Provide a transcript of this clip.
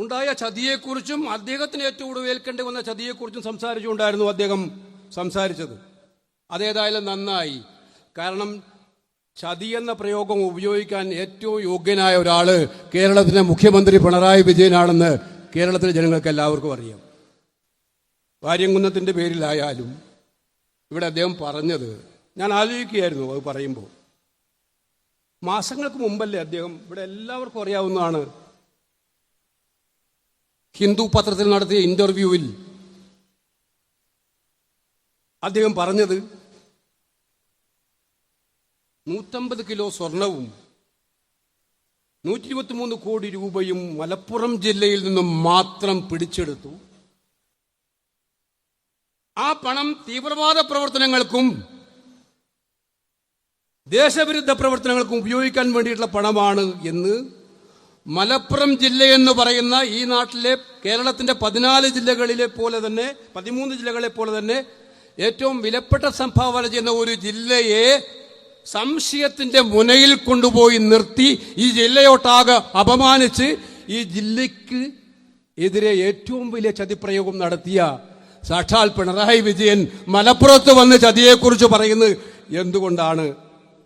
ഉണ്ടായ ചതിയെക്കുറിച്ചും അദ്ദേഹത്തിന് ഏറ്റവും കൂടുതൽ ഏൽക്കേണ്ടി വന്ന ചതിയെക്കുറിച്ചും സംസാരിച്ചുകൊണ്ടായിരുന്നു അദ്ദേഹം സംസാരിച്ചത്. അതേതായാലും നന്നായി. കാരണം ചതി എന്ന പ്രയോഗം ഉപയോഗിക്കാൻ ഏറ്റവും യോഗ്യനായ ഒരാൾ കേരളത്തിലെ മുഖ്യമന്ത്രി പിണറായി വിജയനാണെന്ന് കേരളത്തിലെ ജനങ്ങൾക്ക് എല്ലാവർക്കും അറിയാം. വാര്യംകുന്നത്തിൻ്റെ പേരിലായാലും ഇവിടെ അദ്ദേഹം പറഞ്ഞത് ഞാൻ ആലോചിക്കുകയായിരുന്നു. അത് പറയുമ്പോൾ മാസങ്ങൾക്ക് മുമ്പല്ലേ അദ്ദേഹം, ഇവിടെ എല്ലാവർക്കും അറിയാവുന്നതാണ്, ഹിന്ദു പത്രത്തിൽ നടത്തിയ ഇന്റർവ്യൂവിൽ അദ്ദേഹം പറഞ്ഞത് 150 കിലോ സ്വർണവും 123 കോടി രൂപയും മലപ്പുറം ജില്ലയിൽ നിന്നും മാത്രം പിടിച്ചെടുത്തു. ആ പണം തീവ്രവാദ പ്രവർത്തനങ്ങൾക്കും ദേശവിരുദ്ധ പ്രവർത്തനങ്ങൾക്കും ഉപയോഗിക്കാൻ വേണ്ടിയിട്ടുള്ള പണമാണ് എന്ന് മലപ്പുറം ജില്ലയെന്ന് പറയുന്ന ഈ നാട്ടിലെ കേരളത്തിൻ്റെ 14 ജില്ലകളിലെ പോലെ തന്നെ 13 ജില്ലകളെ പോലെ തന്നെ ഏറ്റവും വിലപ്പെട്ട സംഭാവന ചെയ്യുന്ന ഒരു ജില്ലയെ സംശയത്തിൻ്റെ മുനയിൽ കൊണ്ടുപോയി നിർത്തി ഈ ജില്ലയോട്ടാകെ അപമാനിച്ച് ഈ ജില്ലയ്ക്ക് എതിരെ ഏറ്റവും വലിയ ചതിപ്രയോഗം നടത്തിയ സാക്ഷാൽ പിണറായി വിജയൻ മലപ്പുറത്ത് വന്ന് ചതിയെക്കുറിച്ച് പറയുന്നത് എന്തുകൊണ്ടാണ്?